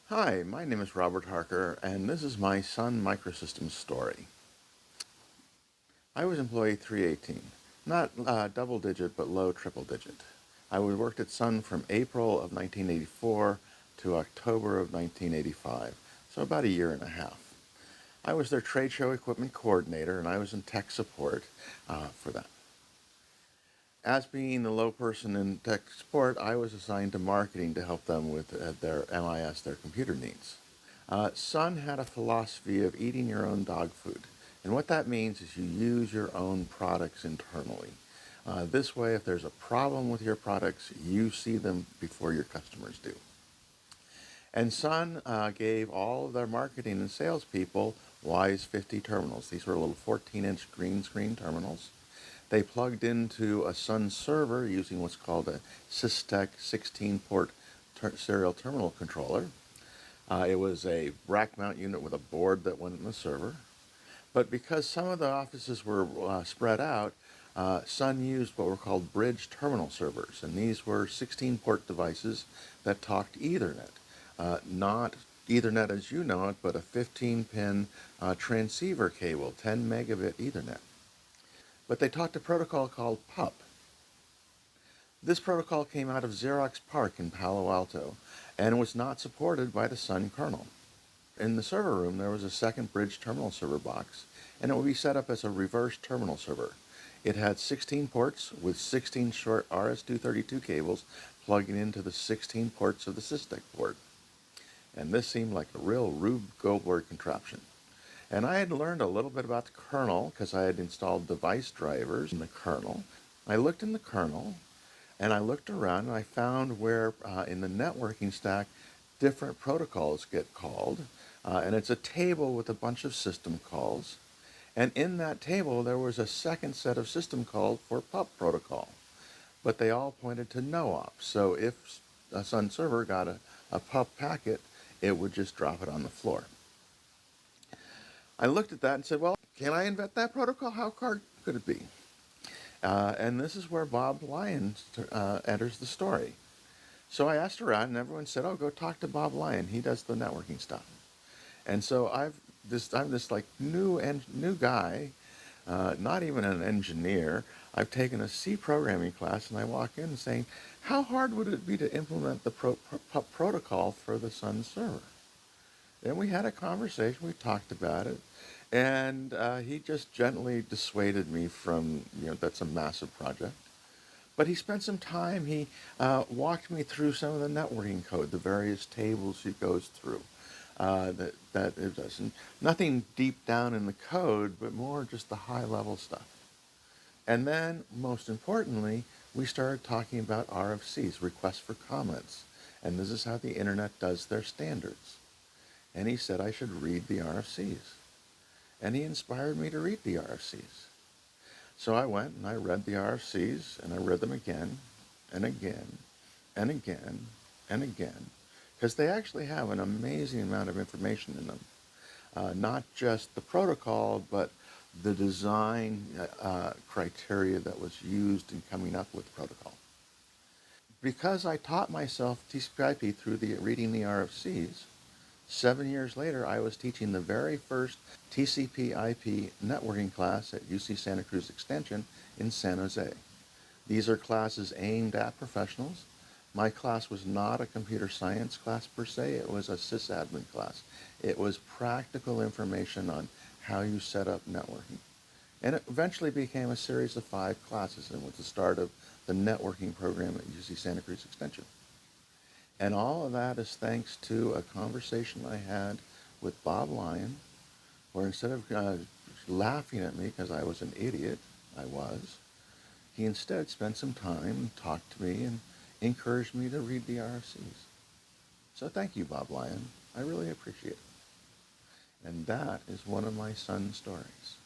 Hi, my name is Robert Harker, and this is my Sun Microsystems story. I was employee 318, not double digit, but low triple digit. I worked at Sun from April of 1984 to October of 1985, so about a year and a half. I was their trade show equipment coordinator, and I was in tech support for that. As being the low person in tech support, I was assigned to marketing to help them with their MIS, their computer needs. Sun had a philosophy of eating your own dog food. And what that means is you use your own products internally. This way, if there's a problem with your products, you see them before your customers do. And Sun gave all of their marketing and salespeople Wise 50 terminals. These were little 14-inch green screen terminals. They plugged into a Sun server using what's called a Systech 16-port serial terminal controller. It was a rack mount unit with a board that went in the server. But because some of the offices were spread out, Sun used what were called bridge terminal servers. And these were 16-port devices that talked Ethernet. Not Ethernet as you know it, but a 15-pin transceiver cable, 10 megabit Ethernet. But they talked a protocol called PUP. This protocol came out of Xerox PARC in Palo Alto and was not supported by the Sun kernel. In the server room, there was a second bridge terminal server box, and it would be set up as a reverse terminal server. It had 16 ports with 16 short RS-232 cables plugging into the 16 ports of the Systech board. And this seemed like a real Rube Goldberg contraption. And I had learned a little bit about the kernel because I had installed device drivers in the kernel. I looked in the kernel, and I looked around, and I found where in the networking stack different protocols get called. And it's a table with a bunch of system calls. And in that table, there was a second set of system calls for PUP protocol. But they all pointed to no op. So if a Sun server got a PUP packet, it would just drop it on the floor. I looked at that and said, well, can I invent that protocol? How hard could it be? And this is where Bob Lyon enters the story. So I asked around, and everyone said, oh, go talk to Bob Lyon. He does the networking stuff. And so I'm this like new guy, not even an engineer. I've taken a C programming class, and I walk in saying, how hard would it be to implement the PUP protocol for the Sun server? And we had a conversation. We talked about it, and he just gently dissuaded me from, that's a massive project. But he spent some time. He walked me through some of the networking code, the various tables he goes through. That it doesn't, nothing deep down in the code, but more just the high-level stuff. And then, most importantly, we started talking about RFCs, requests for comments. And this is how the Internet does their standards. And he said I should read the RFCs. And he inspired me to read the RFCs. So I went and I read the RFCs, and I read them again and again and again and again, because they actually have an amazing amount of information in them. Not just the protocol, but the design criteria that was used in coming up with the protocol. Because I taught myself TCP/IP through reading the RFCs, 7 years later, I was teaching the very first TCP/IP networking class at UC Santa Cruz Extension in San Jose. These are classes aimed at professionals. My class was not a computer science class per se. It was a sysadmin class. It was practical information on how you set up networking. And it eventually became a series of 5 classes, and was the start of the networking program at UC Santa Cruz Extension. And all of that is thanks to a conversation I had with Bob Lyon, where instead of laughing at me because I was an idiot, he instead spent some time and talked to me and encouraged me to read the RFCs. So thank you, Bob Lyon. I really appreciate it. And that is one of my Sun stories.